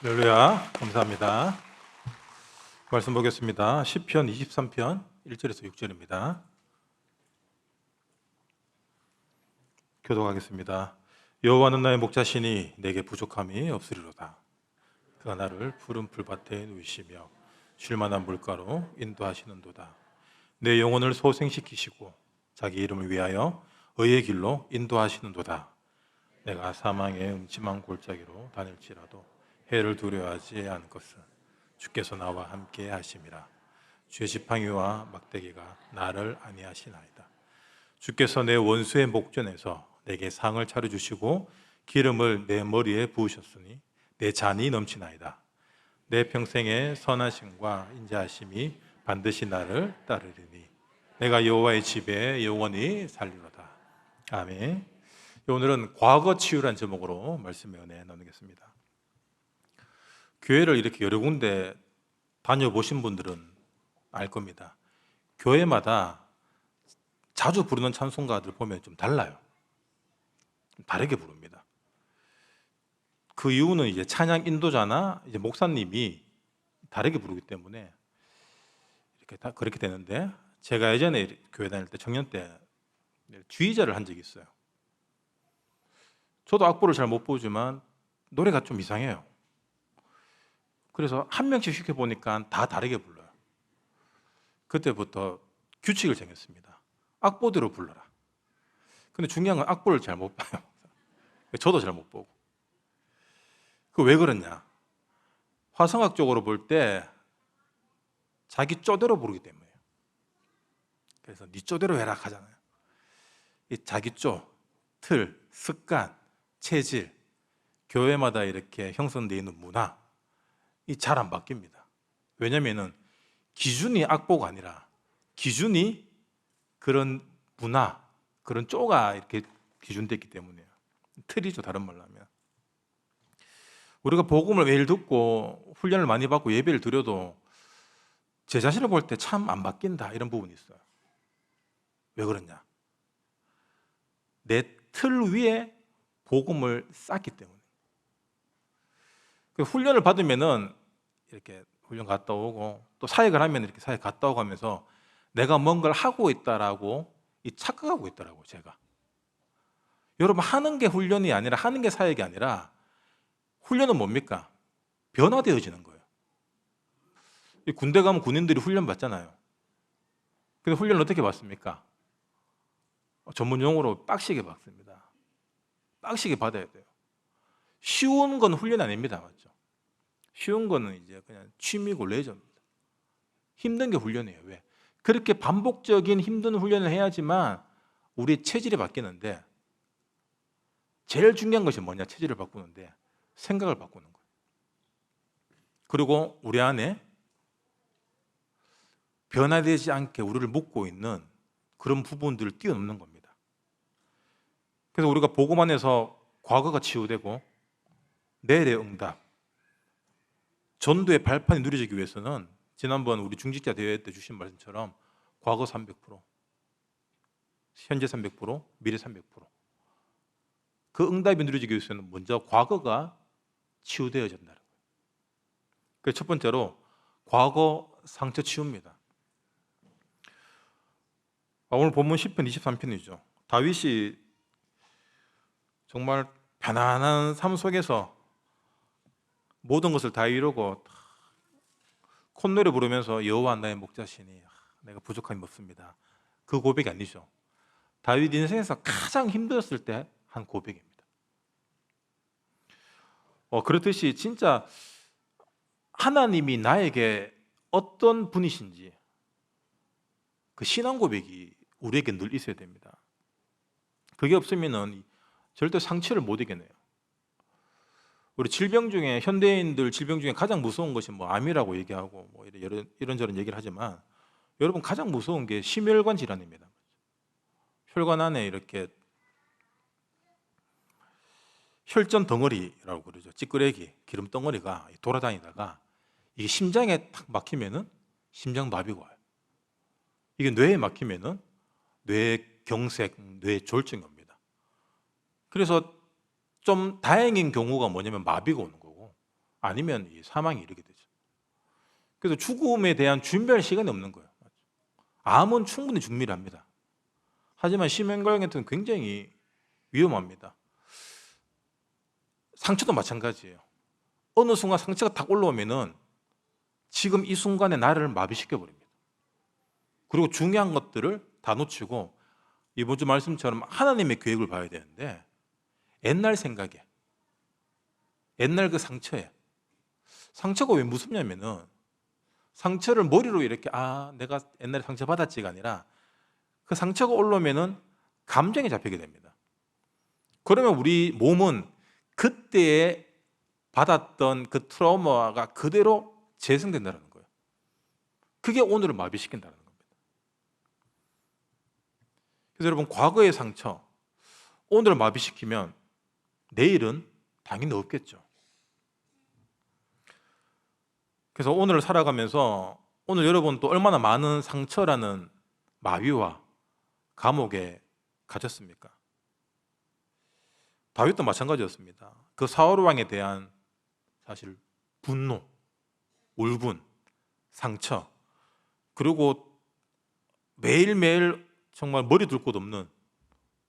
할렐루야, 감사합니다. 말씀 보겠습니다. 시편 23편 1절에서 6절입니다. 교독하겠습니다. 여호와는 나의 목자시니 내게 부족함이 없으리로다. 그가 나를 푸른 풀밭에 누이시며 쉴 만한 물가로 인도하시는도다. 내 영혼을 소생시키시고 자기 이름을 위하여 의의 길로 인도하시는도다. 내가 사망의 음침한 골짜기로 다닐지라도 해를 두려워하지 않을 것은 주께서 나와 함께 하심이라. 주의 지팡이와 막대기가 나를 안위하시나이다. 주께서 내 원수의 목전에서 내게 상을 차려주시고 기름을 내 머리에 부으셨으니 내 잔이 넘치나이다. 내 평생의 선하심과 인자하심이 반드시 나를 따르리니 내가 여호와의 집에 영원히 살리로다. 아멘. 오늘은 과거 치유란 제목으로 말씀의 은혜 나누겠습니다. 교회를 이렇게 여러 군데 다녀보신 분들은 알 겁니다. 교회마다 자주 부르는 찬송가들 보면 좀 달라요. 좀 다르게 부릅니다. 그 이유는 이제 찬양 인도자나 이제 목사님이 다르게 부르기 때문에 이렇게 다 그렇게 되는데, 제가 예전에 교회 다닐 때 청년 때 주의자를 한 적이 있어요. 저도 악보를 잘 못 보지만 노래가 좀 이상해요. 그래서 한 명씩 시켜보니까 다 다르게 불러요. 그때부터 규칙을 정했습니다. 악보대로 불러라. 근데 중요한 건 악보를 잘 못 봐요. 저도 잘 못 보고. 그 왜 그러냐? 화성학적으로 볼 때 자기 쪼대로 부르기 때문이에요. 그래서 네 쪼대로 해라 하잖아요. 이 자기 쪼, 틀, 습관, 체질, 교회마다 이렇게 형성되어 있는 문화, 이 잘 안 바뀝니다. 왜냐면은 기준이 악보가 아니라 기준이 그런 문화, 그런 쪼가 이렇게 기준됐기 때문이에요. 틀이죠, 다른 말로 하면. 우리가 복음을 매일 듣고 훈련을 많이 받고 예배를 드려도 제 자신을 볼 때 참 안 바뀐다, 이런 부분이 있어요. 왜 그러냐? 내 틀 위에 복음을 쌓기 때문에. 그 훈련을 받으면은 이렇게 훈련 갔다 오고 또 사역을 하면 이렇게 사역 갔다 오고 하면서 내가 뭔가를 하고 있다라고 착각하고 있더라고요, 제가. 여러분, 하는 게 훈련이 아니라, 하는 게 사역이 아니라, 훈련은 뭡니까? 변화되어지는 거예요. 군대 가면 군인들이 훈련 받잖아요. 근데 훈련을 어떻게 받습니까? 전문 용어로 빡시게 받습니다. 빡시게 받아야 돼요. 쉬운 건 훈련 아닙니다, 맞죠? 쉬운 거는 이제 그냥 취미고 레저입니다. 힘든 게 훈련이에요. 왜? 그렇게 반복적인 힘든 훈련을 해야지만 우리의 체질이 바뀌는데, 제일 중요한 것이 뭐냐? 체질을 바꾸는데 생각을 바꾸는 거예요. 그리고 우리 안에 변화되지 않게 우리를 묶고 있는 그런 부분들을 뛰어넘는 겁니다. 그래서 우리가 복음 안에서 과거가 치유되고 내일의 응답, 전도의 발판이 누려지기 위해서는 지난번 우리 중직자 대회 때 주신 말씀처럼 과거 300%, 현재 300%, 미래 300%. 그 응답이 누려지기 위해서는 먼저 과거가 치유되어야 된다는 거예요. 그래서 첫 번째로 과거 상처 치유입니다. 오늘 본문 10편 23편이죠. 다윗이 정말 편안한 삶 속에서 모든 것을 다 이루고 콧노래 부르면서 여호와 나의 목자시니 내가 부족함이 없습니다. 그 고백이 아니죠. 다윗 인생에서 가장 힘들었을 때 한 고백입니다. 그렇듯이 진짜 하나님이 나에게 어떤 분이신지 그 신앙 고백이 우리에게 늘 있어야 됩니다. 그게 없으면 절대 상처를 못 이겨내요. 우리 질병 중에, 현대인들 질병 중에 가장 무서운 것이 암이라고 얘기하고 이런저런 얘기를 하지만, 여러분, 가장 무서운 게 심혈관 질환입니다. 혈관 안에 이렇게 혈전 덩어리라고 그러죠. 찌끄레기, 기름 덩어리가 돌아다니다가 이게 심장에 탁 막히면은 심장마비가 와요. 이게 뇌에 막히면은 뇌경색, 뇌졸중이 옵니다. 그래서 좀 다행인 경우가 뭐냐면 마비가 오는 거고, 아니면 사망이 이르게 되죠. 그래서 죽음에 대한 준비할 시간이 없는 거예요. 암은 충분히 준비합니다. 하지만 심혈관 같은 굉장히 위험합니다. 상처도 마찬가지예요. 어느 순간 상처가 딱 올라오면은 지금 이 순간에 나를 마비시켜 버립니다. 그리고 중요한 것들을 다 놓치고 이번 주 말씀처럼 하나님의 계획을 봐야 되는데, 옛날 생각에, 옛날 그 상처에, 상처가 왜 무섭냐면은 상처를 머리로 이렇게 내가 옛날에 상처 받았지가 아니라 그 상처가 올라오면은 감정이 잡히게 됩니다. 그러면 우리 몸은 그때에 받았던 그 트라우마가 그대로 재생된다는 거예요. 그게 오늘을 마비시킨다는 겁니다. 그래서 여러분, 과거의 상처 오늘을 마비시키면 내일은 당연히 없겠죠. 그래서 오늘을 살아가면서 오늘 여러분 또 얼마나 많은 상처라는 마비와 감옥에 갇혔습니까? 다윗도 마찬가지였습니다. 그 사울 왕에 대한 사실 분노, 울분, 상처, 그리고 매일매일 정말 머리 둘 곳 없는,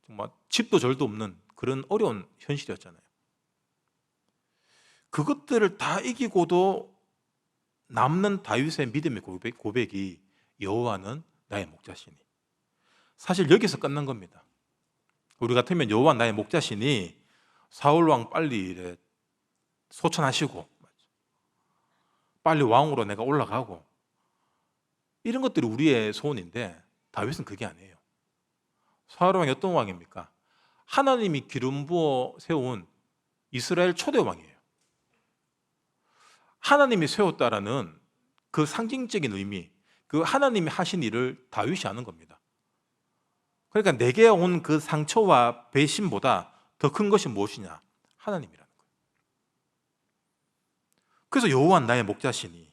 정말 집도 절도 없는 그런 어려운 현실이었잖아요. 그것들을 다 이기고도 남는 다윗의 믿음의 고백이 여호와는 나의 목자시니. 사실 여기서 끝난 겁니다. 우리 같으면 여호와 나의 목자시니 사울 왕 빨리 소천하시고 빨리 왕으로 내가 올라가고 이런 것들이 우리의 소원인데 다윗은 그게 아니에요. 사울 왕이 어떤 왕입니까? 하나님이 기름 부어 세운 이스라엘 초대 왕이에요. 하나님이 세웠다라는 그 상징적인 의미, 그 하나님이 하신 일을 다윗이 하는 겁니다. 그러니까 내게 온 그 상처와 배신보다 더 큰 것이 무엇이냐? 하나님이라는 거예요. 그래서 여호와는 나의 목자시니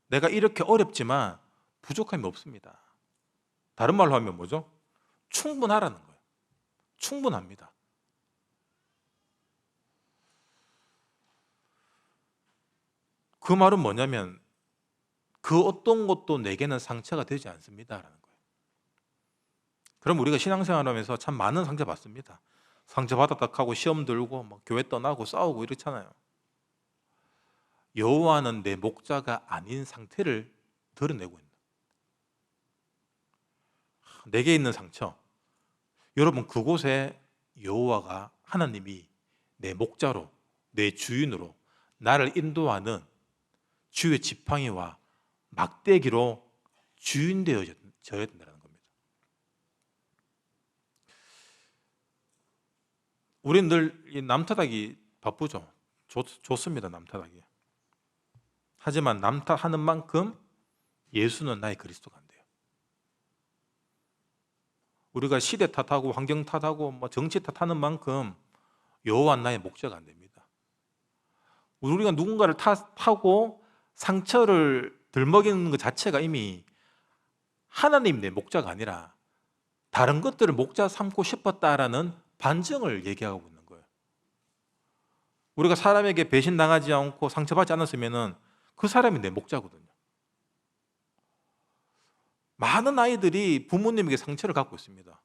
내가 이렇게 어렵지만 부족함이 없습니다. 다른 말로 하면 뭐죠? 충분하라는 거예요. 충분합니다. 그 말은 뭐냐면 그 어떤 것도 내게는 상처가 되지 않습니다라는 거예요. 그럼 우리가 신앙생활하면서 참 많은 상처 받습니다. 상처 받았다 하고 시험 들고 막 교회 떠나고 싸우고 이렇잖아요. 여호와는 내 목자가 아닌 상태를 드러내고 있는 내게 있는 상처. 여러분 그곳에 여호와가 하나님이 내 목자로 내 주인으로 나를 인도하는 주의 지팡이와 막대기로 주인되어져야 된다는 겁니다. 우리는 늘 남탓하기 바쁘죠. 좋습니다. 남탓하기. 하지만 남탓하는 만큼 예수는 나의 그리스도가 안 돼요. 우리가 시대 탓하고 환경 탓하고 뭐 정치 탓하는 만큼 여호와는 나의 목자가 안 됩니다. 우리가 누군가를 탓하고 상처를 들먹이는 것 자체가 이미 하나님 내 목자가 아니라 다른 것들을 목자 삼고 싶었다라는 반증을 얘기하고 있는 거예요. 우리가 사람에게 배신당하지 않고 상처받지 않았으면 그 사람이 내 목자거든요. 많은 아이들이 부모님에게 상처를 갖고 있습니다.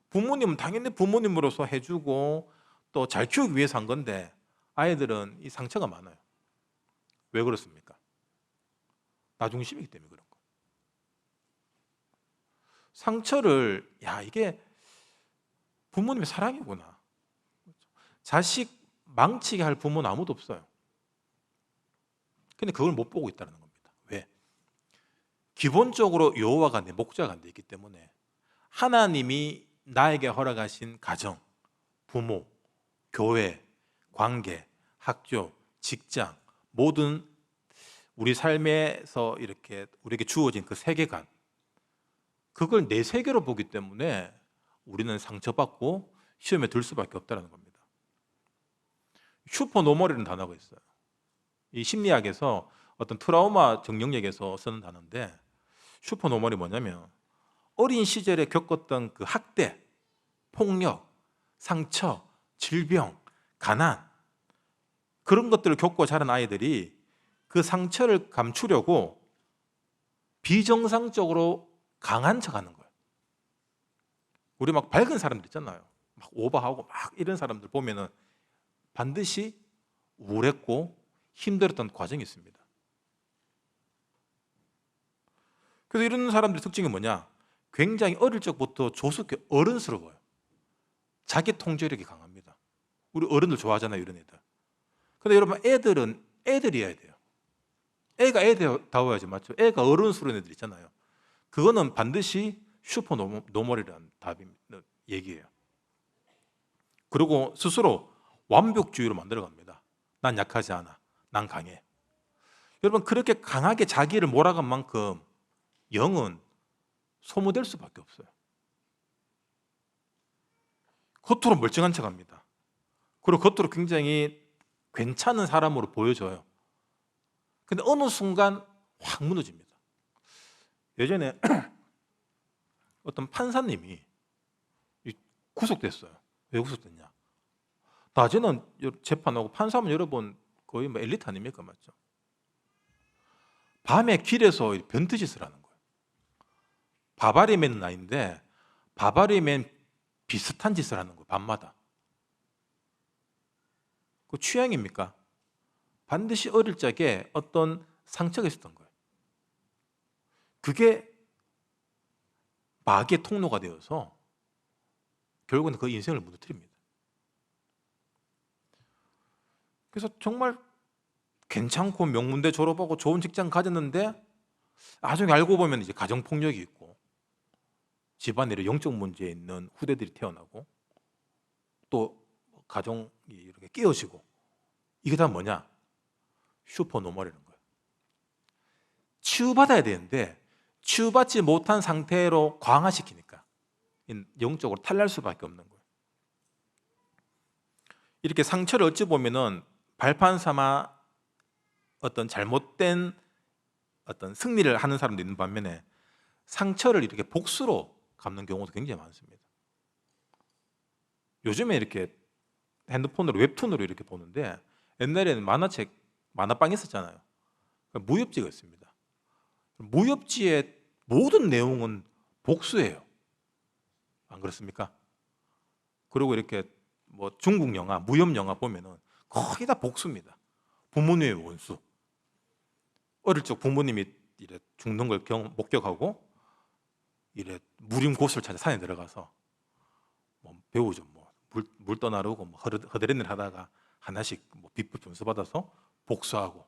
부모님은 당연히 부모님으로서 해주고 또 잘 키우기 위해서 한 건데 아이들은 이 상처가 많아요. 왜 그렇습니까? 나 중심이기 때문에 그런 거예요. 상처를 이게 부모님의 사랑이구나. 자식 망치게 할 부모는 아무도 없어요. 근데 그걸 못 보고 있다는 겁니다. 왜? 기본적으로 여호와가 내 목자가 안 돼 있기 때문에 하나님이 나에게 허락하신 가정, 부모, 교회, 관계, 학교, 직장, 모든 우리 삶에서 이렇게 우리에게 주어진 그 세계관, 그걸 내 세계로 보기 때문에 우리는 상처받고 시험에 들 수밖에 없다는 겁니다. 슈퍼노멀이라는 단어가 있어요. 이 심리학에서 어떤 트라우마 정령력에서 쓰는 단어인데 슈퍼노멀이 뭐냐면 어린 시절에 겪었던 그 학대, 폭력, 상처, 질병, 가난 그런 것들을 겪고 자란 아이들이 그 상처를 감추려고 비정상적으로 강한 척하는 거예요. 우리 막 밝은 사람들 있잖아요. 막 오버하고 막 이런 사람들 보면은 반드시 우울했고 힘들었던 과정이 있습니다. 그래서 이런 사람들의 특징이 뭐냐? 굉장히 어릴 적부터 조숙해 어른스러워요. 자기 통제력이 강합니다. 우리 어른들 좋아하잖아요, 이런 애들. 근데 여러분 애들은 애들이어야 돼요. 애가 애다워야지, 맞죠? 애가 어른스러운 애들 있잖아요. 그거는 반드시 슈퍼노멀이라는 얘기예요. 그리고 스스로 완벽주의로 만들어갑니다. 난 약하지 않아. 난 강해. 여러분 그렇게 강하게 자기를 몰아간 만큼 영은 소모될 수밖에 없어요. 겉으로 멀쩡한 척합니다. 그리고 겉으로 굉장히 괜찮은 사람으로 보여져요. 근데 어느 순간 확 무너집니다. 예전에 어떤 판사님이 구속됐어요. 왜 구속됐냐? 낮에는 재판하고 판사하면 여러분 거의 뭐 엘리트 아닙니까? 맞죠? 밤에 길에서 변태짓을 하는 거예요. 바바리 맨은 아닌데 바바리 맨 비슷한 짓을 하는 거예요. 밤마다. 그 취향입니까? 반드시 어릴 적에 어떤 상처가 있었던 거예요. 그게 마귀의 통로가 되어서 결국은 그 인생을 무너뜨립니다. 그래서 정말 괜찮고 명문대 졸업하고 좋은 직장 가졌는데 나중에 알고 보면 이제 가정 폭력이 있고 집안에 영적 문제에 있는 후대들이 태어나고 또 가정이 이렇게 깨어지고, 이게 다 뭐냐? 슈퍼노멀이라는 거예요. 치유받아야 되는데 치유받지 못한 상태로 강화시키니까 영적으로 탈날 수밖에 없는 거예요. 이렇게 상처를 어찌 보면은 발판 삼아 어떤 잘못된 어떤 승리를 하는 사람도 있는 반면에 상처를 이렇게 복수로 갚는 경우도 굉장히 많습니다. 요즘에 이렇게 핸드폰으로 웹툰으로 이렇게 보는데, 옛날에는 만화책, 만화방 있었잖아요. 무협지가 있습니다. 무협지의 모든 내용은 복수예요. 안 그렇습니까? 그리고 이렇게 뭐 중국 영화, 무협 영화 보면은 거의 다 복수입니다. 부모님의 원수. 어릴 적 부모님이 이래 죽는 걸 목격하고 이래 무림고수를 찾아 산에 들어가서 뭐 배우죠. 뭐 물 떠나르고 뭐 허드렛일 하다가 하나씩 뭐 비법 점수 받아서 복수하고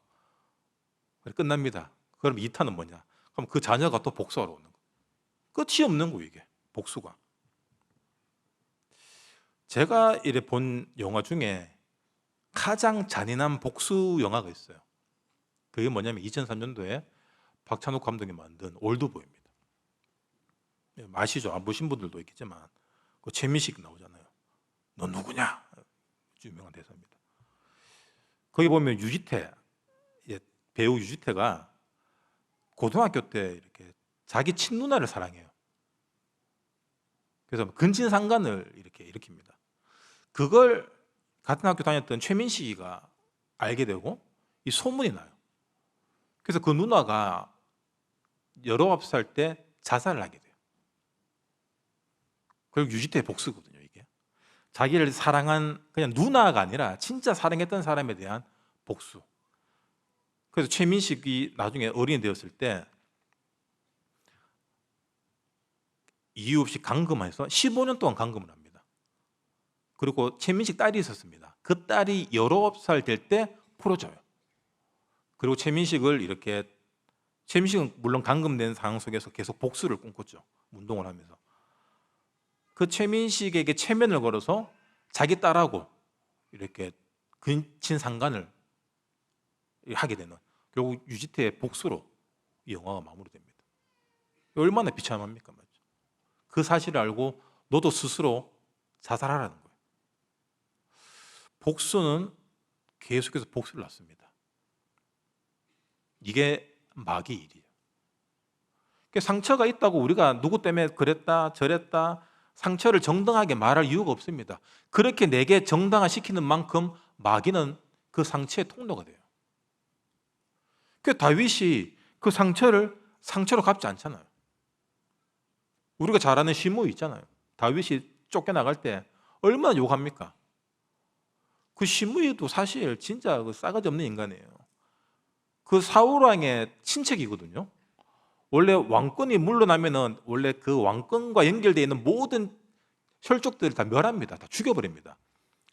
끝납니다. 그럼 2탄은 뭐냐? 그럼 그 자녀가 또 복수하러 오는 거. 끝이 없는 거, 이게 복수가. 제가 이래 본 영화 중에 가장 잔인한 복수 영화가 있어요. 그게 뭐냐면 2003년도에 박찬욱 감독이 만든 올드보이입니다. 아시죠? 안 보신 분들도 있겠지만 그 최민식 나오잖아요. 너 누구냐? 유명한 대사입니다. 거기 보면 유지태, 배우 유지태가 고등학교 때 이렇게 자기 친누나를 사랑해요. 그래서 근친상간을 이렇게 일으킵니다. 그걸 같은 학교 다녔던 최민식이가 알게 되고 이 소문이 나요. 그래서 그 누나가 19살 때 자살을 하게 돼요. 그리고 유지태의 복수거든요, 이게. 자기를 사랑한 그냥 누나가 아니라 진짜 사랑했던 사람에 대한 복수. 그래서 최민식이 나중에 어린이 되었을 때 이유 없이 감금해서 15년 동안 감금을 합니다. 그리고 최민식 딸이 있었습니다. 그 딸이 19살 될 때 풀어줘요. 그리고 최민식을 이렇게, 최민식은 물론 감금된 상황 속에서 계속 복수를 꿈꿨죠. 운동을 하면서. 그 최민식에게 체면을 걸어서 자기 딸하고 이렇게 근친상간을 하게 되는, 결국 유지태의 복수로 이 영화가 마무리됩니다. 얼마나 비참합니까? 맞죠? 그 사실을 알고 너도 스스로 자살하라는 거예요. 복수는 계속해서 복수를 낳습니다. 이게 마귀의 일이에요. 상처가 있다고 우리가 누구 때문에 그랬다 저랬다 상처를 정당하게 말할 이유가 없습니다. 그렇게 내게 정당화시키는 만큼 마귀는 그 상처의 통로가 돼요. 다윗이 그 상처를 상처로 갚지 않잖아요. 우리가 잘 아는 시므이 있잖아요. 다윗이 쫓겨나갈 때 얼마나 욕합니까? 그 시므이도 사실 진짜 그 싸가지 없는 인간이에요. 그 사울왕의 친척이거든요. 원래 왕권이 물러나면은 원래 그 왕권과 연결되어 있는 모든 혈족들을 다 멸합니다. 다 죽여버립니다.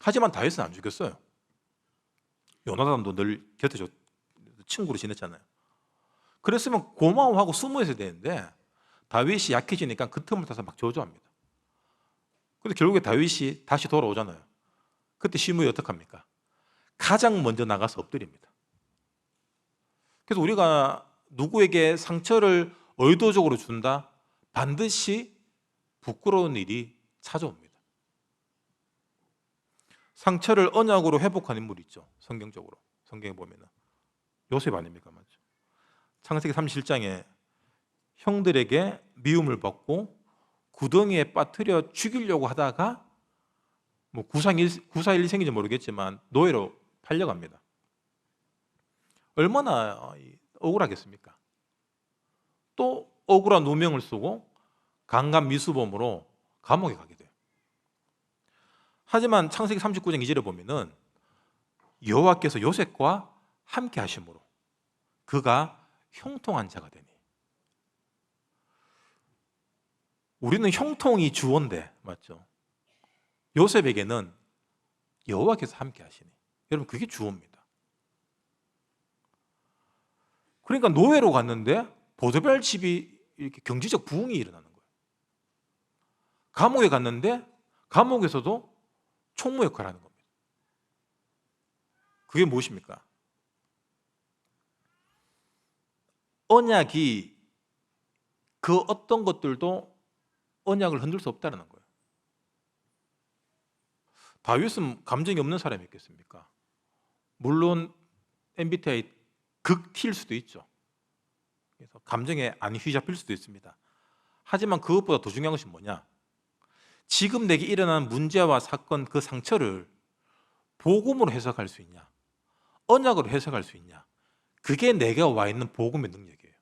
하지만 다윗은 안 죽였어요. 요나단도 늘 곁에 친구로 지냈잖아요. 그랬으면 고마워하고 숨어 있어야 되는데 다윗이 약해지니까 그 틈을 타서 막 저주합니다. 근데 결국에 다윗이 다시 돌아오잖아요. 그때 시므이 어떡합니까? 가장 먼저 나가서 엎드립니다. 그래서 우리가 누구에게 상처를 의도적으로 준다? 반드시 부끄러운 일이 찾아옵니다. 상처를 언약으로 회복한 인물이 있죠. 성경적으로. 성경에 보면은 요셉 아닙니까? 맞죠? 창세기 37장에 형들에게 미움을 받고 구덩이에 빠뜨려 죽이려고 하다가 뭐 구사일생인지 모르겠지만 노예로 팔려갑니다. 얼마나 억울하겠습니까? 또 억울한 누명을 쓰고 강간 미수범으로 감옥에 가게 돼요. 하지만 창세기 39장 2절에 보면은 여호와께서 요셉과 함께 하심으로 그가 형통한 자가 되니. 우리는 형통이 주어인데 맞죠? 요셉에게는 여호와께서 함께 하시니. 여러분 그게 주어입니다. 그러니까 노예로 갔는데 보도별 집이 이렇게 경제적 부흥이 일어나는 거예요. 감옥에 갔는데 감옥에서도 총무 역할을 하는 겁니다. 그게 무엇입니까? 언약이 그 어떤 것들도 언약을 흔들 수 없다는 거예요. 다윗은 감정이 없는 사람이 있겠습니까? 물론 MBTI 극T일 수도 있죠. 그래서 감정에 안 휘잡힐 수도 있습니다. 하지만 그것보다 더 중요한 것이 뭐냐? 지금 내게 일어난 문제와 사건, 그 상처를 복음으로 해석할 수 있냐? 언약으로 해석할 수 있냐? 그게 내게 와 있는 복음의 능력이에요.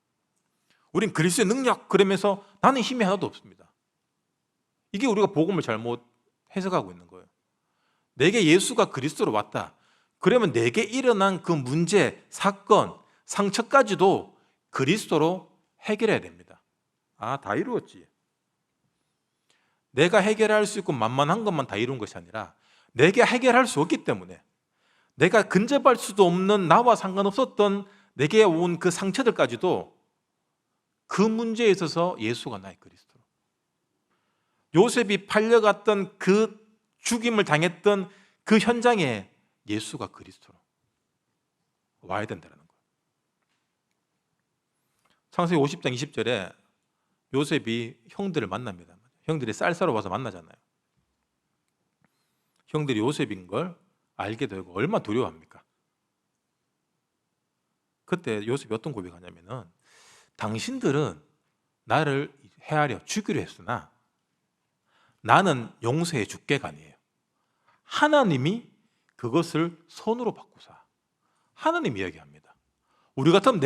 우린 그리스도의 능력 그러면서 나는 힘이 하나도 없습니다. 이게 우리가 복음을 잘못 해석하고 있는 거예요. 내게 예수가 그리스도로 왔다. 그러면 내게 일어난 그 문제, 사건, 상처까지도 그리스도로 해결해야 됩니다. 아, 다 이루었지. 내가 해결할 수 있고 만만한 것만 다 이룬 것이 아니라 내게 해결할 수 없기 때문에 내가 근접할 수도 없는 나와 상관없었던 내게 온 그 상처들까지도 그 문제에 있어서 예수가 나의 그리스도. 요셉이 팔려갔던 그 죽임을 당했던 그 현장에 예수가 그리스도로 와야 된다는 거예요. 창세기 50장 20절에 요셉이 형들을 만납니다. 형들이 쌀 사러 와서 만나잖아요. 형들이 요셉인 걸 알게 되고 얼마나 두려워합니까? 그때 요셉이 어떤 고백하냐면은 당신들은 나를 해하려 죽이려 했으나 나는 용서해 줄게가 아니에요. 하나님이 그것을 손으로 바꾸사. 하나님 이야기합니다. 우리 같으면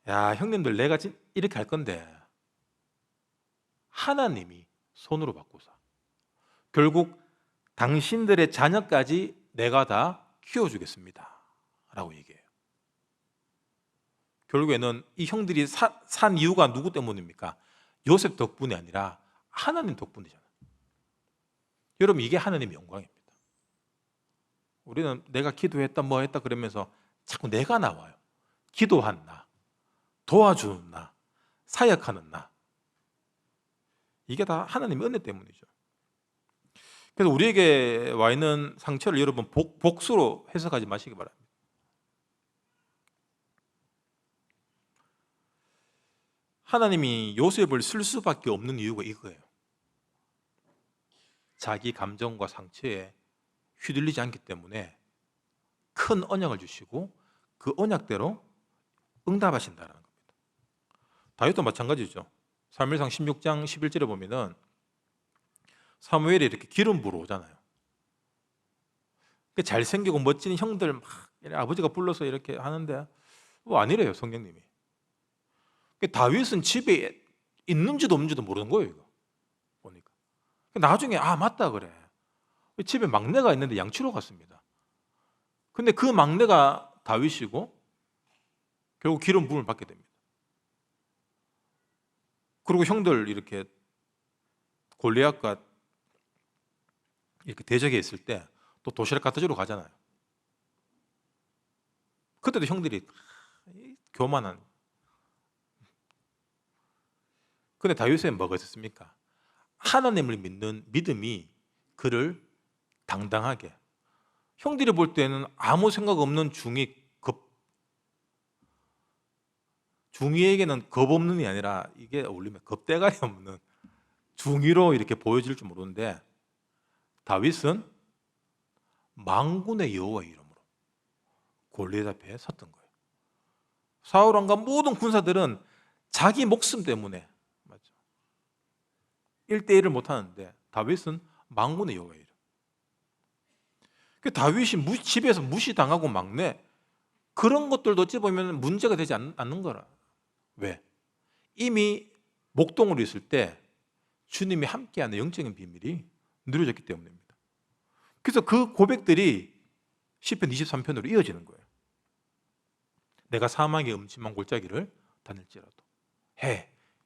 야 형님들 내가 이렇게 할 건데 하나님이 손으로 바꾸사. 결국 당신들의 자녀까지 내가 다 키워주겠습니다 라고 얘기해요. 결국에는 이 형들이 산 이유가 누구 때문입니까? 요셉 덕분이 아니라 하나님 덕분이잖아요. 여러분 이게 하나님의 영광입니다. 우리는 내가 기도했다 뭐 했다 그러면서 자꾸 내가 나와요. 기도한 나, 도와주는 나, 사역하는 나. 이게 다 하나님의 은혜 때문이죠. 그래서 우리에게 와 있는 상처를 여러분 복수로 해석하지 마시기 바랍니다. 하나님이 요셉을 쓸 수밖에 없는 이유가 이거예요. 자기 감정과 상처에 휘둘리지 않기 때문에 큰 언약을 주시고 그 언약대로 응답하신다는 겁니다. 다윗도 마찬가지죠. 사무엘상 16장 11절에 보면은 사무엘이 이렇게 기름 부어 오잖아요. 잘생기고 멋진 형들 막 아버지가 불러서 이렇게 하는데 뭐 아니래요, 성령님이. 다윗은 집에 있는지도 없는지도 모르는 거예요, 이거 보니까. 나중에 맞다 그래. 집에 막내가 있는데 양치러 갔습니다. 근데 그 막내가 다윗이고 결국 기름 부음을 받게 됩니다. 그리고 형들 이렇게 골리앗과 이렇게 대적에 있을 때 또 도시락 갖다 주러 가잖아요. 그때도 형들이 교만한. 근데 다윗은 뭐가 있었습니까? 하나님을 믿는 믿음이 그를 당당하게, 형들이 볼 때는 아무 생각 없는 중위에게는 겁 없는이 아니라 이게 어울리면 겁대가리 없는 중위로 이렇게 보여질 줄 모르는데 다윗은 만군의 여호와의 이름으로 골리앗 앞에 섰던 거예요. 사울 왕과 모든 군사들은 자기 목숨 때문에 1대1을 못하는데 다윗은 만군의 여호와의 이름. 다윗이 집에서 무시당하고 막내 그런 것들도 어찌 보면 문제가 되지 않는 거라. 왜? 이미 목동으로 있을 때 주님이 함께하는 영적인 비밀이 누려졌기 때문입니다. 그래서 그 고백들이 시편 23편으로 이어지는 거예요. 내가 사망의 음침한 골짜기를 다닐지라도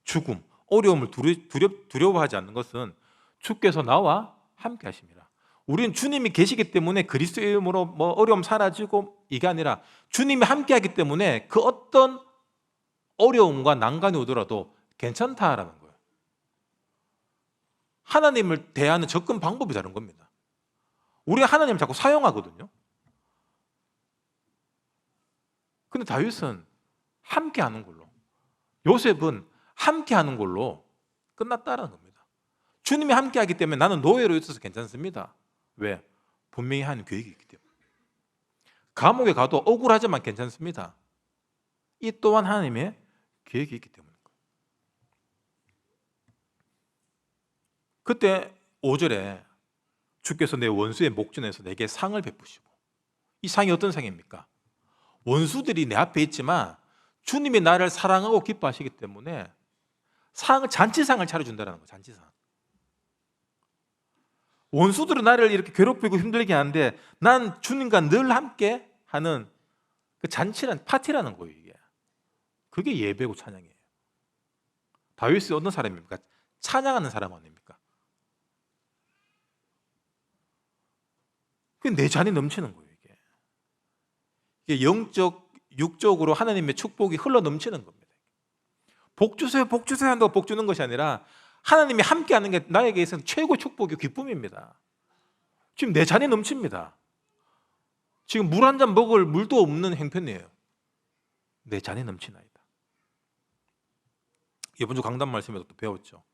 죽음, 어려움을 두려워하지 않는 것은 주께서 나와 함께 하십니다. 우리는 주님이 계시기 때문에 그리스도의 이름으로 어려움 사라지고 이게 아니라 주님이 함께 하기 때문에 그 어떤 어려움과 난관이 오더라도 괜찮다라는 거예요. 하나님을 대하는 접근 방법이 다른 겁니다. 우리가 하나님을 자꾸 사용하거든요. 근데 다윗은 함께 하는 걸로, 요셉은 함께 하는 걸로 끝났다는 겁니다. 주님이 함께 하기 때문에 나는 노예로 있어서 괜찮습니다. 왜? 분명히 하나님 계획이 있기 때문에. 감옥에 가도 억울하지만 괜찮습니다. 이 또한 하나님의 계획이 있기 때문입니다. 그때 5절에 주께서 내 원수의 목전에서 내게 상을 베푸시고, 이 상이 어떤 상입니까? 원수들이 내 앞에 있지만 주님이 나를 사랑하고 기뻐하시기 때문에 잔치상을 차려준다는 거예요. 잔치상. 원수들은 나를 이렇게 괴롭히고 힘들게 하는데 난 주님과 늘 함께 하는 그 잔치란, 파티라는 거예요. 이게. 그게 예배고 찬양이에요. 다윗이 어떤 사람입니까? 찬양하는 사람 아닙니까? 그게 내 잔이 넘치는 거예요. 이게 영적, 육적으로 하나님의 축복이 흘러 넘치는 겁니다. 복 주세요, 복 주세요 한다고 복 주는 것이 아니라 하나님이 함께 하는 게 나에게 있어서 최고의 축복이고 기쁨입니다. 지금 내 잔이 넘칩니다. 지금 물 한 잔 먹을 물도 없는 형편이에요. 내 잔이 넘치나이다. 이번 주 강단 말씀에서 또 배웠죠.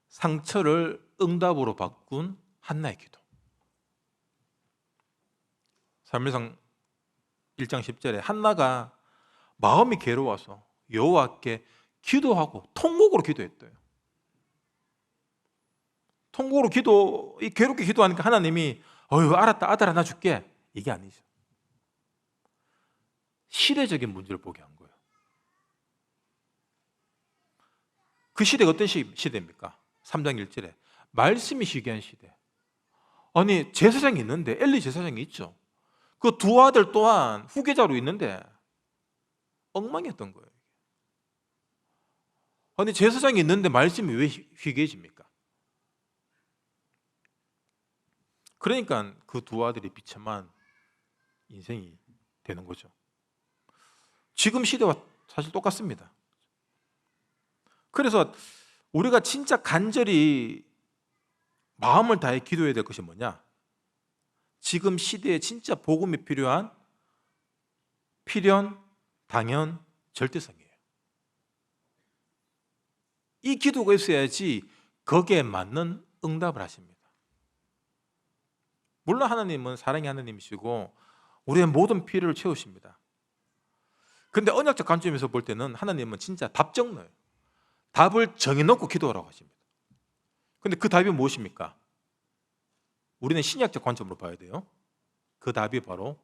상처를 응답으로 바꾼 한나의 기도. 사무엘상 1장 10절에 한나가 마음이 괴로워서 여호와께 기도하고 통곡으로 기도했대요. 통곡으로 괴롭게 기도하니까 하나님이 알았다, 아들 하나 줄게. 이게 아니죠. 시대적인 문제를 보게 한 거예요. 그 시대가 어떤 시대입니까? 3장 1절에 말씀이 희귀한 시대. 아니 제사장이 있는데, 엘리 제사장이 있죠. 그 두 아들 또한 후계자로 있는데 엉망이었던 거예요. 아니 제사장이 있는데 말씀이 왜 희귀해집니까? 그러니까 그 두 아들이 비참한 인생이 되는 거죠. 지금 시대와 사실 똑같습니다. 그래서 우리가 진짜 간절히 마음을 다해 기도해야 될 것이 뭐냐? 지금 시대에 진짜 복음이 필요한 필연, 당연, 절대성이에요. 이 기도가 있어야지 거기에 맞는 응답을 하십니다. 물론 하나님은 사랑의 하나님이시고 우리의 모든 필요를 채우십니다. 근데 언약적 관점에서 볼 때는 하나님은 진짜 답 적어요. 답을 정해놓고 기도하라고 하십니다. 근데 그 답이 무엇입니까? 우리는 신약적 관점으로 봐야 돼요. 그 답이 바로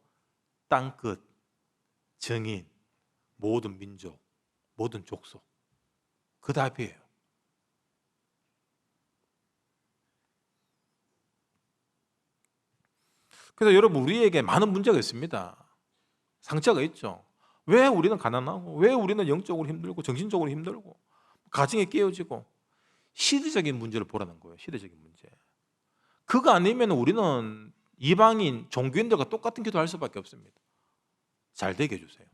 땅끝, 정인, 모든 민족, 모든 족속. 그 답이에요. 그래서 여러분, 우리에게 많은 문제가 있습니다. 상처가 있죠. 왜 우리는 가난하고, 왜 우리는 영적으로 힘들고 정신적으로 힘들고 가정이 깨어지고, 시대적인 문제를 보라는 거예요. 시대적인 문제. 그거 아니면 우리는 이방인 종교인들과 똑같은 기도할 수밖에 없습니다. 잘 되게 해주세요.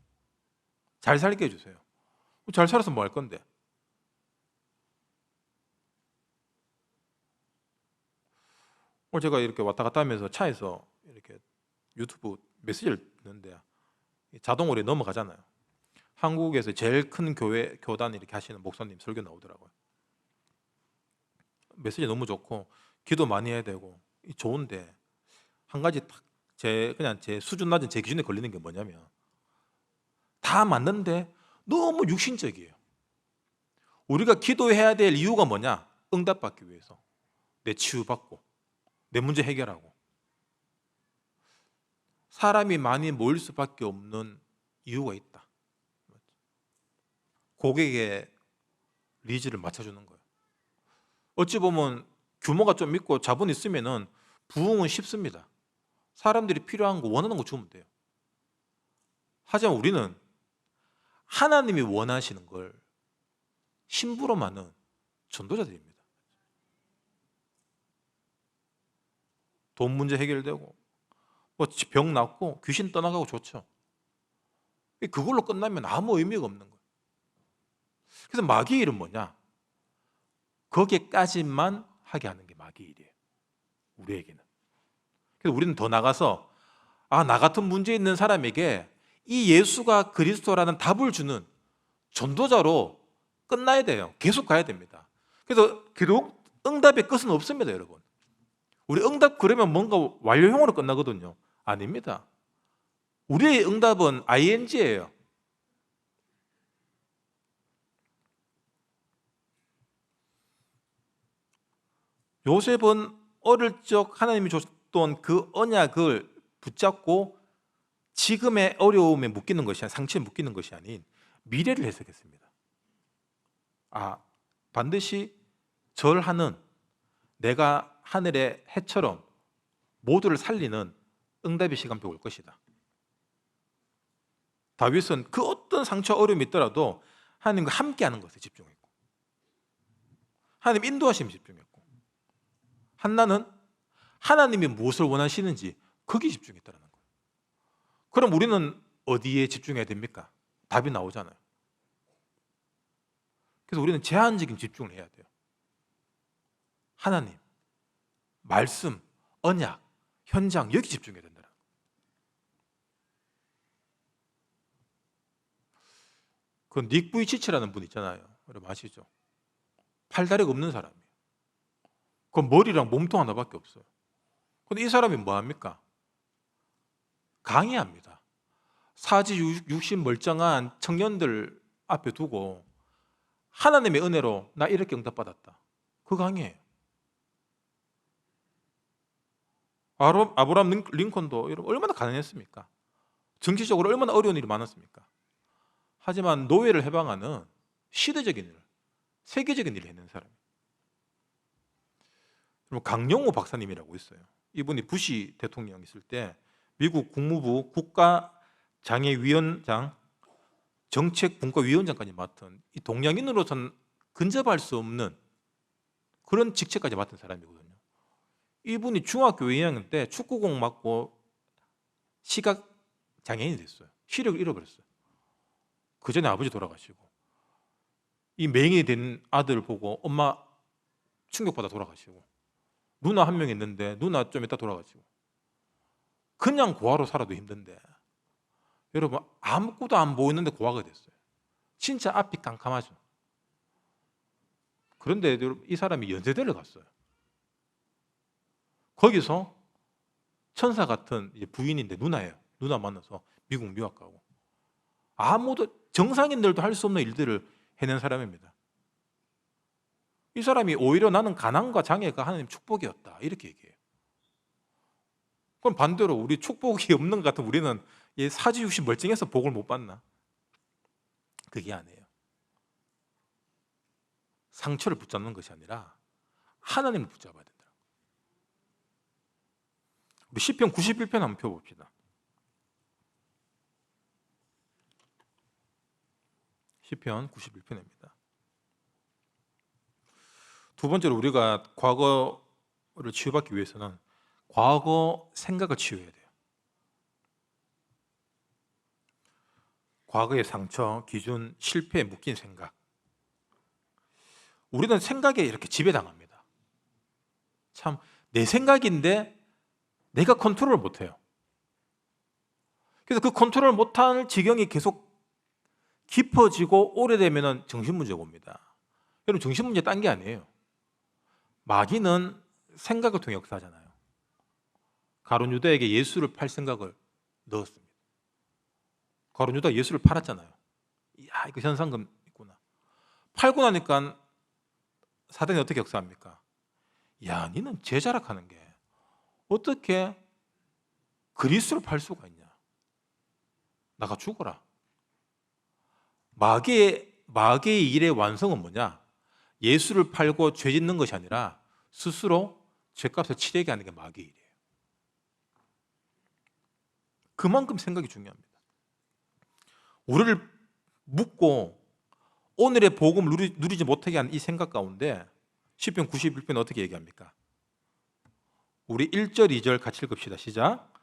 잘 살게 해주세요. 잘 살아서 뭐 할 건데? 오늘 제가 이렇게 왔다 갔다 하면서 차에서 이렇게 유튜브 메시지를 듣는데 자동으로 넘어가잖아요. 한국에서 제일 큰 교단 이렇게 하시는 목사님 설교 나오더라고요. 메시지 너무 좋고 기도 많이 해야 되고 좋은데, 한 가지 그냥 제 수준 낮은 제 기준에 걸리는 게 뭐냐면, 다 맞는데 너무 육신적이에요. 우리가 기도해야 될 이유가 뭐냐? 응답받기 위해서. 내 치유받고 내 문제 해결하고. 사람이 많이 모일 수밖에 없는 이유가 있다. 고객의 니즈를 맞춰주는 거예요. 어찌 보면 규모가 좀 있고 자본이 있으면은 부흥은 쉽습니다. 사람들이 필요한 거, 원하는 거 주면 돼요. 하지만 우리는 하나님이 원하시는 걸 심부름하는 전도자들입니다. 돈 문제 해결되고 병 낫고 귀신 떠나가고 좋죠. 그걸로 끝나면 아무 의미가 없는 거예요. 그래서 마귀의 일은 뭐냐? 거기까지만 하게 하는 게 마귀의 일이에요, 우리에게는. 그래서 우리는 더 나가서 나 같은 문제 있는 사람에게 이 예수가 그리스도라는 답을 주는 전도자로 끝나야 돼요. 계속 가야 됩니다. 그래서 기도 응답의 끝은 없습니다, 여러분. 우리 응답 그러면 뭔가 완료형으로 끝나거든요. 아닙니다. 우리의 응답은 ing예요. 요셉은 어릴 적 하나님이 줬던 그 언약을 붙잡고 지금의 어려움에 묶이는 것이 아닌, 상처에 묶이는 것이 아닌 미래를 해석했습니다. 반드시 절하는, 내가 하늘의 해처럼 모두를 살리는 응답의 시간표가 올 것이다. 다윗은 그 어떤 상처 어려움이 있더라도 하나님과 함께하는 것에 집중했고, 하나님 인도하심에 집중했고, 한나는 하나님이 무엇을 원하시는지 거기에 집중했다는 거예요. 그럼 우리는 어디에 집중해야 됩니까? 답이 나오잖아요. 그래서 우리는 제한적인 집중을 해야 돼요. 하나님, 말씀, 언약, 현장, 여기 집중해야 된다. 그 닉 부이치치라는 분 있잖아요. 여러분 아시죠? 팔다리가 없는 사람이에요. 그 머리랑 몸통 하나밖에 없어요. 근데 이 사람이 뭐 합니까? 강의합니다. 사지 육신 멀쩡한 청년들 앞에 두고 하나님의 은혜로 나 이렇게 응답받았다. 그 강의예요. 아브라함 링컨도 여러분 얼마나 가난했습니까? 정치적으로 얼마나 어려운 일이 많았습니까? 하지만 노예를 해방하는 시대적인 일, 세계적인 일을 해낸 사람이에요. 강영호 박사님이라고 있어요. 이분이 부시 대통령 있을 때 미국 국무부 국가장애위원장, 정책분과위원장까지 맡은 이 동양인으로서는 근접할 수 없는 그런 직책까지 맡은 사람이거든요. 이분이 중학교 2학년 때 축구공 맞고 시각장애인이 됐어요. 시력을 잃어버렸어요. 그 전에 아버지 돌아가시고, 이 맹인이 된 아들을 보고 엄마 충격받아 돌아가시고, 누나 한 명 있는데 누나 좀 이따 돌아가시고, 그냥 고아로 살아도 힘든데 여러분 아무것도 안 보이는데 고아가 됐어요. 진짜 앞이 깜깜하죠. 그런데 이 사람이 연세대를 갔어요. 거기서 천사 같은 부인인데 누나예요. 누나 만나서 미국 유학 가고, 아무도 정상인들도 할 수 없는 일들을 해낸 사람입니다. 이 사람이 오히려 나는 가난과 장애가 하나님 축복이었다 이렇게 얘기해요. 그럼 반대로 우리 축복이 없는 것 같은 우리는 사지육신 멀쩡해서 복을 못 받나? 그게 아니에요. 상처를 붙잡는 것이 아니라 하나님을 붙잡아야 된다. 우리 시편 91편 한번 펴봅시다. 시편 91편입니다. 두 번째로 우리가 과거를 치유받기 위해서는 과거 생각을 치유해야 돼요. 과거의 상처, 기준, 실패에 묶인 생각. 우리는 생각에 이렇게 지배당합니다. 참, 내 생각인데 내가 컨트롤을 못해요. 그래서 그 컨트롤 못할 지경이 계속 깊어지고 오래되면 정신문제가 옵니다. 여러분, 정신문제 딴 게 아니에요. 마귀는 생각을 통해 역사하잖아요. 가룟 유다에게 예수를 팔 생각을 넣었습니다. 가룟 유다가 예수를 팔았잖아요. 이야, 이거 현상금 있구나. 팔고 나니까 사단이 어떻게 역사합니까? 야, 니는 제자락하는 게 어떻게 그리스도를 팔 수가 있냐? 나가 죽어라. 마귀의 일의 완성은 뭐냐? 예수를 팔고 죄 짓는 것이 아니라 스스로 죄값을 치르게 하는 게 마귀의 일이에요. 그만큼 생각이 중요합니다. 우리를 묶고 오늘의 복음을 누리지 못하게 하는 이 생각 가운데 시편 91편 어떻게 얘기합니까? 우리 1절, 2절 같이 읽읍시다. 시작.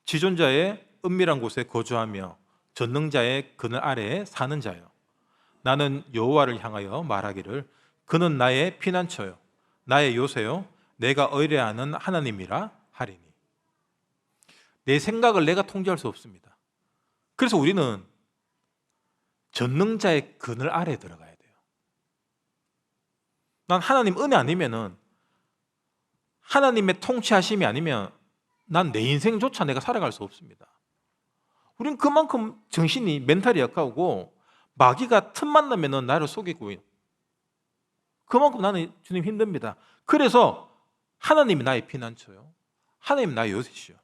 지존자의 은밀한 곳에 거주하며 전능자의 그늘 아래에 사는 자여, 나는 여호와를 향하여 말하기를 그는 나의 피난처요 나의 요새요 내가 의뢰하는 하나님이라 하리니. 내 생각을 내가 통제할 수 없습니다. 그래서 우리는 전능자의 그늘 아래에 들어가야 돼요. 난 하나님 은혜 아니면은, 하나님의 통치하심이 아니면 난 내 인생조차 내가 살아갈 수 없습니다. 우린 그만큼 정신이, 멘탈이 약하고 마귀가 틈만 나면은 나를 속이고, 그만큼 나는 주님 힘듭니다. 그래서 하나님이 나의 피난처요 하나님이 나의 요새시요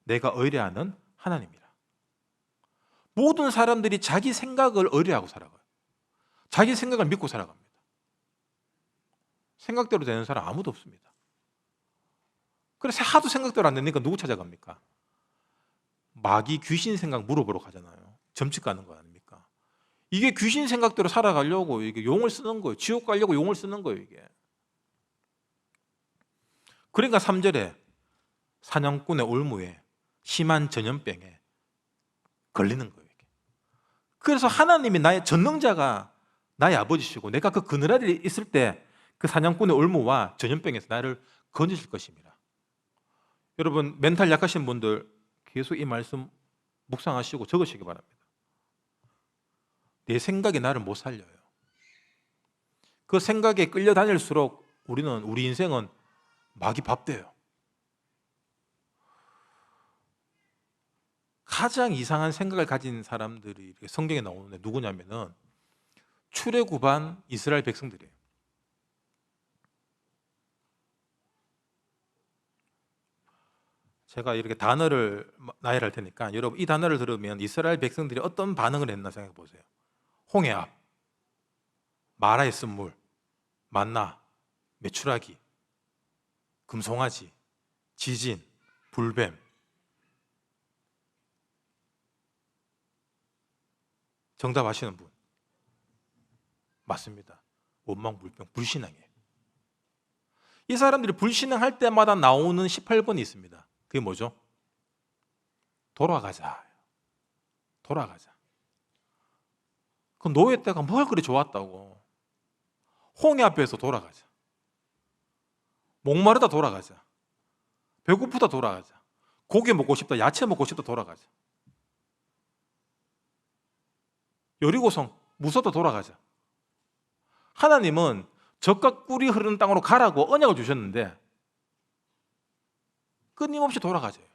내가 의뢰하는 하나님이라. 모든 사람들이 자기 생각을 의뢰하고 살아가요. 자기 생각을 믿고 살아갑니다. 생각대로 되는 사람 아무도 없습니다. 그래서 하도 생각대로 안 되니까 누구 찾아갑니까? 마귀 귀신 생각 물어보러 가잖아요. 점집 가는 거 아닙니까? 이게 귀신 생각대로 살아가려고 이게 용을 쓰는 거예요. 지옥 가려고 용을 쓰는 거예요, 이게. 그러니까 3절에 사냥꾼의 올무에 심한 전염병에 걸리는 거예요, 이게. 그래서 하나님이 나의 전능자가 나의 아버지시고 내가 그 그늘 아래 있을 때 그 사냥꾼의 올무와 전염병에서 나를 건지실 것입니다. 여러분, 멘탈 약하신 분들 계속 이 말씀 묵상하시고 적으시기 바랍니다. 내 생각이 나를 못 살려요. 그 생각에 끌려다닐수록 우리 인생은 마귀 밥 돼요. 가장 이상한 생각을 가진 사람들이 성경에 나오는데 누구냐면은 출애굽한 이스라엘 백성들이에요. 제가 이렇게 단어를 나열할 테니까 여러분 이 단어를 들으면 이스라엘 백성들이 어떤 반응을 했나 생각해 보세요. 홍해압, 마라의 쓴물, 만나, 메추라기, 금송아지, 지진, 불뱀. 정답 아시는 분? 맞습니다. 원망불평, 불신앙이에요. 이 사람들이 불신앙할 때마다 나오는 18번이 있습니다. 그게 뭐죠? 돌아가자. 돌아가자. 그 노예 때가 뭘 그리 좋았다고. 홍해 앞에서 돌아가자. 목마르다 돌아가자. 배고프다 돌아가자. 고기 먹고 싶다, 야채 먹고 싶다 돌아가자. 여리고성 무서다 돌아가자. 하나님은 젖과 꿀이 흐르는 땅으로 가라고 언약을 주셨는데 끊임없이 돌아가져요.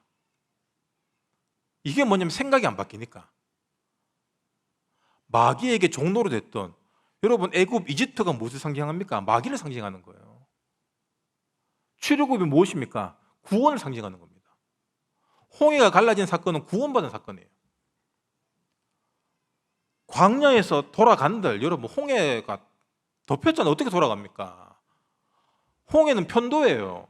이게 뭐냐면 생각이 안 바뀌니까. 마귀에게 종로로 됐던, 여러분 애굽 이집트가 무엇을 상징합니까? 마귀를 상징하는 거예요. 출애굽이 무엇입니까? 구원을 상징하는 겁니다. 홍해가 갈라진 사건은 구원받은 사건이에요. 광야에서 돌아간들, 여러분 홍해가 덮였잖아요. 어떻게 돌아갑니까? 홍해는 편도예요.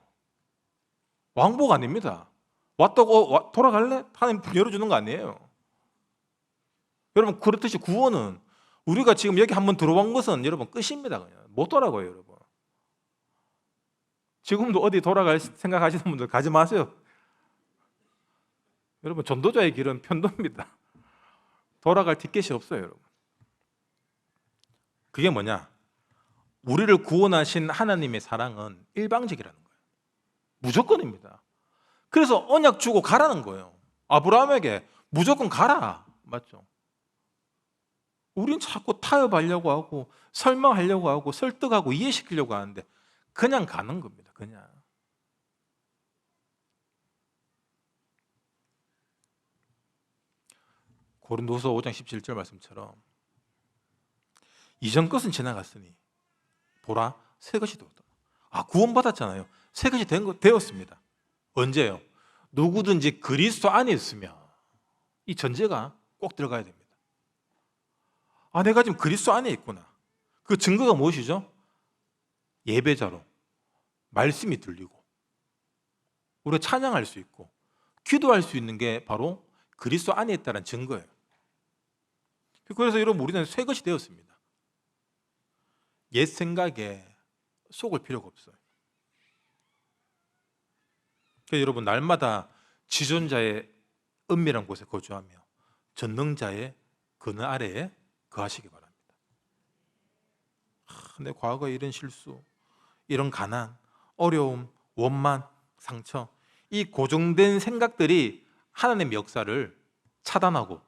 왕복 아닙니다. 왔다고 돌아갈래? 하나님 열어주는 거 아니에요. 여러분 그렇듯이 구원은 우리가 지금 여기 한번 들어온 것은 여러분 끝입니다. 그냥 못 돌아가요, 여러분. 지금도 어디 돌아갈 생각하시는 분들 가지 마세요. 여러분 전도자의 길은 편도입니다. 돌아갈 티켓이 없어요, 여러분. 그게 뭐냐? 우리를 구원하신 하나님의 사랑은 일방적이라는 거예요. 무조건입니다. 그래서 언약 주고 가라는 거예요. 아브라함에게 무조건 가라. 맞죠? 우린 자꾸 타협하려고 하고 설명하려고 하고 설득하고 이해시키려고 하는데 그냥 가는 겁니다. 그냥. 고린도서 5장 17절 말씀처럼 이전 것은 지나갔으니 보라 새 것이 되었다. 구원받았잖아요. 새 것이 되었습니다. 언제요? 누구든지 그리스도 안에 있으면. 이 전제가 꼭 들어가야 됩니다. 내가 지금 그리스도 안에 있구나. 그 증거가 무엇이죠? 예배자로 말씀이 들리고 우리가 찬양할 수 있고 기도할 수 있는 게 바로 그리스도 안에 있다는 증거예요. 그래서 여러분 우리는 새 것이 되었습니다. 옛 생각에 속을 필요가 없어요. 그러니까 여러분 날마다 지존자의 은밀한 곳에 거주하며 전능자의 그늘 아래에 거하시기 바랍니다. 내 과거에 이런 실수, 이런 가난, 어려움, 원만, 상처, 이 고정된 생각들이 하나님의 역사를 차단하고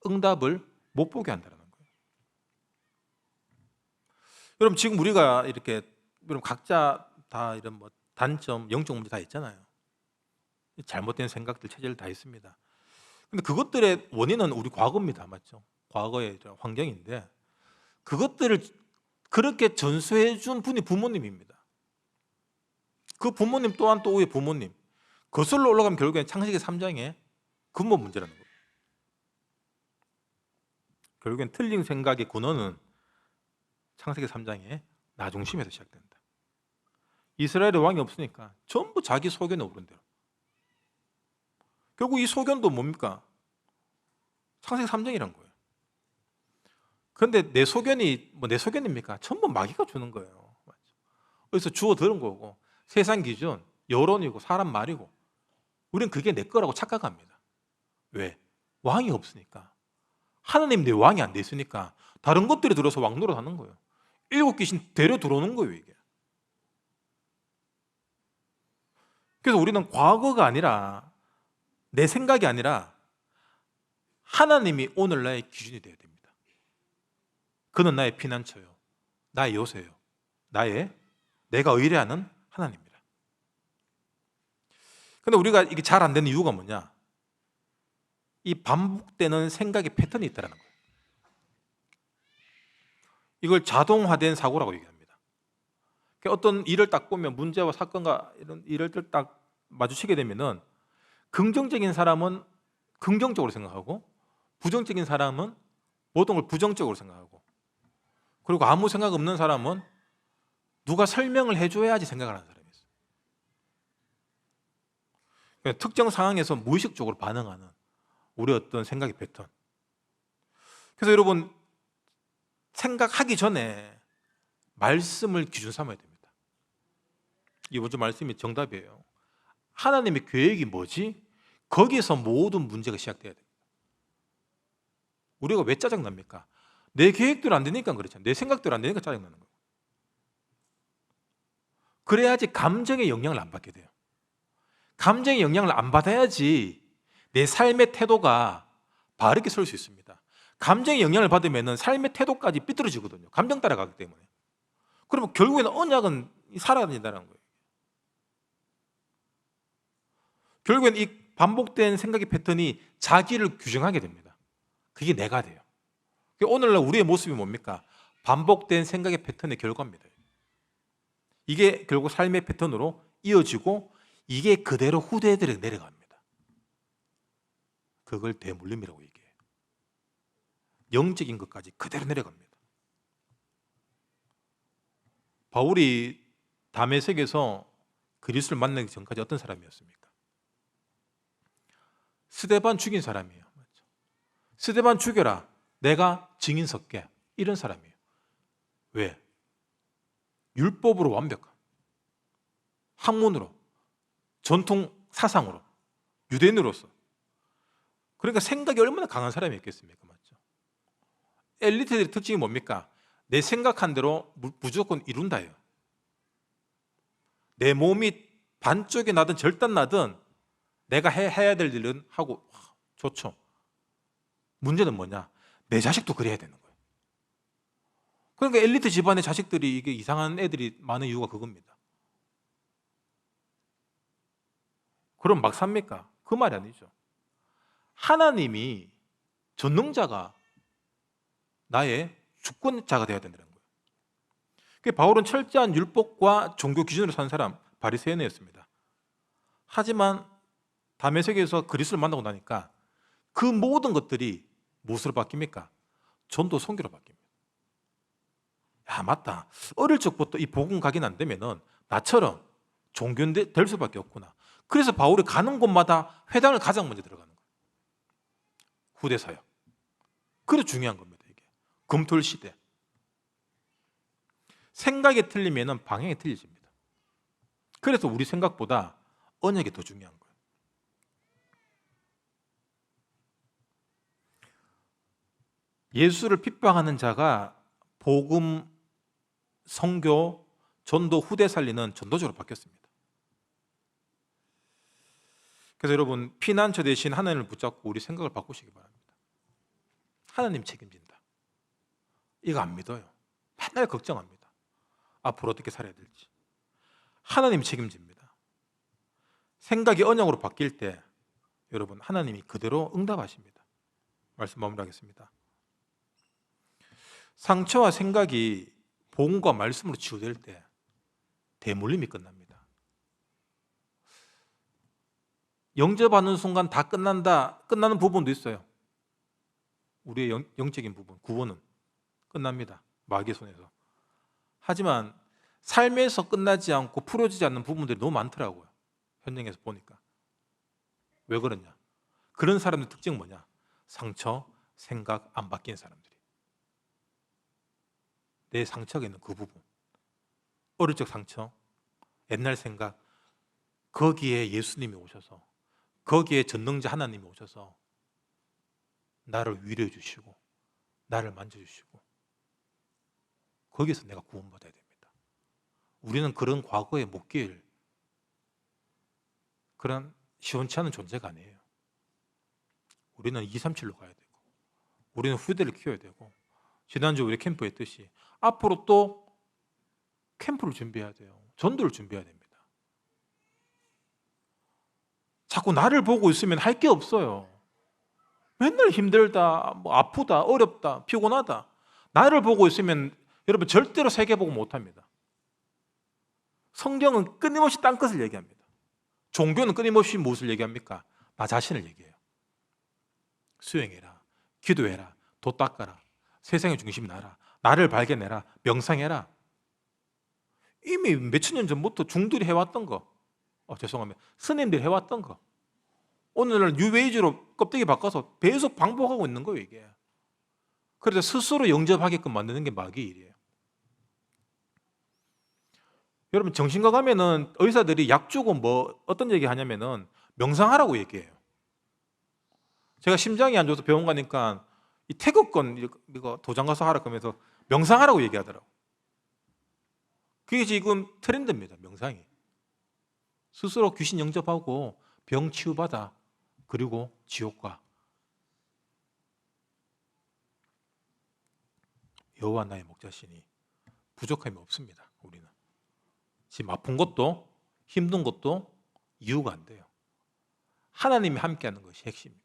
응답을 못 보게 한다는 거예요. 여러분, 지금 우리가 이렇게 여러분 각자 다 이런 뭐 단점, 영적 문제 다 있잖아요. 잘못된 생각들, 체질 다 있습니다. 근데 그것들의 원인은 우리 과거입니다. 맞죠? 과거의 환경인데 그것들을 그렇게 전수해 준 분이 부모님입니다. 그 부모님 또한 또 의 부모님, 거슬러 올라가면 결국엔 창세기 3장에 근본 문제라는 거예요. 결국엔 틀린 생각의 근원은 창세기 3장에 나 중심에서 시작된다. 이스라엘의 왕이 없으니까 전부 자기 소견에 오른 대로. 결국 이 소견도 뭡니까? 창세기 3장이란 거예요. 그런데 내 소견이 뭐 내 소견입니까? 전부 마귀가 주는 거예요. 그래서 주워 들은 거고 세상 기준, 여론이고 사람 말이고 우리는 그게 내 거라고 착각합니다. 왜? 왕이 없으니까. 하나님 내 왕이 안 돼 있으니까 다른 것들이 들어서 왕 노릇하는 거예요. 7 귀신 데려 들어오는 거예요, 이게. 그래서 우리는 과거가 아니라 내 생각이 아니라 하나님이 오늘 나의 기준이 되어야 됩니다. 그는 나의 피난처요, 나의 요새요, 내가 의뢰하는 하나님입니다. 그런데 우리가 이게 잘 안 되는 이유가 뭐냐? 이 반복되는 생각의 패턴이 있다는 거예요. 이걸 자동화된 사고라고 얘기합니다. 어떤 일을 딱 보면 문제와 사건과 이런 일을 딱 마주치게 되면은 긍정적인 사람은 긍정적으로 생각하고 부정적인 사람은 모든 걸 부정적으로 생각하고 그리고 아무 생각 없는 사람은 누가 설명을 해줘야지 생각을 하는 사람이 있어요. 그러니까 특정 상황에서 무의식적으로 반응하는 우리 어떤 생각의 패턴. 그래서 여러분 생각하기 전에 말씀을 기준 삼아야 됩니다. 이번 주 말씀이 정답이에요. 하나님의 계획이 뭐지? 거기에서 모든 문제가 시작돼야 됩니다. 우리가 왜 짜증납니까? 내 계획대로 안 되니까 그렇잖아요. 내 생각대로 안 되니까 짜증나는 거예요. 그래야지 감정의 영향을 안 받게 돼요. 감정의 영향을 안 받아야지 내 삶의 태도가 바르게 설 수 있습니다. 감정의 영향을 받으면 삶의 태도까지 삐뚤어지거든요. 감정 따라가기 때문에. 그러면 결국에는 언약은 사라진다는 거예요. 결국엔 이 반복된 생각의 패턴이 자기를 규정하게 됩니다. 그게 내가 돼요. 오늘날 우리의 모습이 뭡니까? 반복된 생각의 패턴의 결과입니다. 이게 결국 삶의 패턴으로 이어지고 이게 그대로 후대들에게 내려갑니다. 그걸 대물림이라고 얘기해요. 영적인 것까지 그대로 내려갑니다. 바울이 다메섹에서 그리스도를 만나기 전까지 어떤 사람이었습니까? 스데반 죽인 사람이에요. 스데반 죽여라, 내가 증인 섰게, 이런 사람이에요. 왜? 율법으로 완벽한 학문으로, 전통 사상으로, 유대인으로서. 그러니까 생각이 얼마나 강한 사람이었겠습니까? 맞죠? 엘리트들의 특징이 뭡니까? 내 생각한 대로 무조건 이룬다예요. 내 몸이 반쪽이 나든 절단 나든 내가 해야 될 일은 하고 좋죠. 문제는 뭐냐? 내 자식도 그래야 되는 거예요. 그러니까 엘리트 집안의 자식들이 이게 이상한 애들이 많은 이유가 그겁니다. 그럼 막 삽니까? 그 말이 아니죠. 하나님이 전능자가 나의 주권자가 되어야 된다는 거예요. 바울은 철저한 율법과 종교 기준으로 산 사람, 바리새인이었습니다. 하지만 다메섹에서 그리스도를 만나고 나니까 그 모든 것들이 무엇으로 바뀝니까? 전도 선교로 바뀝니다. 야, 맞다. 어릴 적부터 이 복음 각인 안 되면은 나처럼 종교인 될 수밖에 없구나. 그래서 바울이 가는 곳마다 회당을 가장 먼저 들어가는 거예요. 후대 사역. 그래 중요한 겁니다, 이게. 금토일 시대. 생각이 틀리면은 방향이 틀려집니다. 그래서 우리 생각보다 언약이 더 중요한 거예요. 예수를 핍박하는 자가 복음 선교, 전도 후대 살리는 전도자로 바뀌었습니다. 그래서 여러분, 피난처 대신 하나님을 붙잡고 우리 생각을 바꾸시기 바랍니다. 하나님 책임진다. 이거 안 믿어요. 맨날 걱정합니다. 앞으로 어떻게 살아야 될지. 하나님 책임집니다. 생각이 언약으로 바뀔 때 여러분, 하나님이 그대로 응답하십니다. 말씀 마무리하겠습니다. 상처와 생각이 복음과 말씀으로 치유될 때 대물림이 끝납니다. 영접하는 순간 다 끝나는 부분도 있어요. 우리의 영적인 부분, 구원은 끝납니다. 마귀의 손에서. 하지만 삶에서 끝나지 않고 풀어지지 않는 부분들이 너무 많더라고요. 현장에서 보니까. 왜 그러냐? 그런 사람들 특징은 뭐냐? 상처, 생각 안 바뀐 사람들이. 내 상처가 있는 그 부분, 어릴 적 상처, 옛날 생각, 거기에 예수님이 오셔서, 거기에 전능자 하나님이 오셔서 나를 위로해 주시고 나를 만져주시고, 거기서 내가 구원받아야 됩니다. 우리는 그런 과거에 못 낄 그런 시원치 않은 존재가 아니에요. 우리는 237로 가야 되고, 우리는 후대를 키워야 되고, 지난주 우리 캠프 했듯이 앞으로 또 캠프를 준비해야 돼요. 전도를 준비해야 됩니다. 자꾸 나를 보고 있으면 할 게 없어요. 맨날 힘들다, 뭐 아프다, 어렵다, 피곤하다. 나를 보고 있으면 여러분 절대로 세계 보고 못합니다. 성경은 끊임없이 딴것을 얘기합니다. 종교는 끊임없이 무엇을 얘기합니까? 나 자신을 얘기해요. 수행해라, 기도해라, 도 닦아라, 세상의 중심이 나라, 나를 발견해라, 명상해라. 이미 몇천 년 전부터 중들이 해왔던 거, 죄송합니다, 스님들이 해왔던 거, 오늘날 뉴에이지로 껍데기 바꿔서 계속 반복하고 있는 거예요, 이게. 그래서 스스로 영접하게끔 만드는 게 마귀의 일이에요. 여러분, 정신과 가면은 의사들이 약 주고 뭐 어떤 얘기 하냐면은 명상하라고 얘기해요. 제가 심장이 안 좋아서 병원 가니까 이 태극권 이거 도장 가서 하라 그러면서 명상하라고 얘기하더라고. 그게 지금 트렌드입니다, 명상이. 스스로 귀신 영접하고 병 치유받아, 그리고 지옥과. 여호와 나의 목자시니 부족함이 없습니다. 우리는 지금 아픈 것도 힘든 것도 이유가 안 돼요. 하나님이 함께하는 것이 핵심입니다.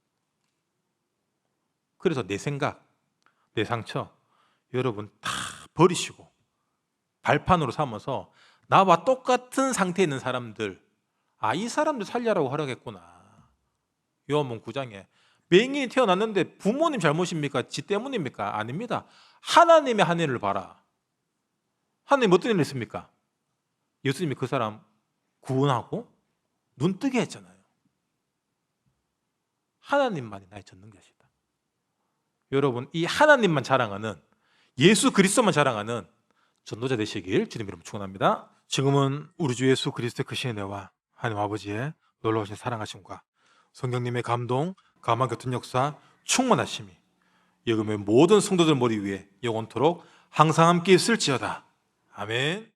그래서 내 생각, 내 상처 여러분 다 버리시고 발판으로 삼아서 나와 똑같은 상태에 있는 사람들, 이 사람들 살려라고 허락했구나. 요한복음 9장에 맹인이 태어났는데 부모님 잘못입니까? 지 때문입니까? 아닙니다. 하나님의 한 일을 봐라. 하나님 어떤 일을 했습니까? 예수님이 그 사람 구원하고 눈 뜨게 했잖아요. 하나님만이 나의 전능자시다. 여러분, 이 하나님만 자랑하는, 예수 그리스도만 자랑하는 전도자 되시길 주님 이름으로 축원합니다. 지금은 우리 주 예수 그리스도의 크신 은혜와 하나님 아버지의 놀라우신 사랑하심과 성령님의 감동, 감화 교통 역사, 충만하심이 여금의 모든 성도들 머리 위에 영원토록 항상 함께 있을지어다. 아멘.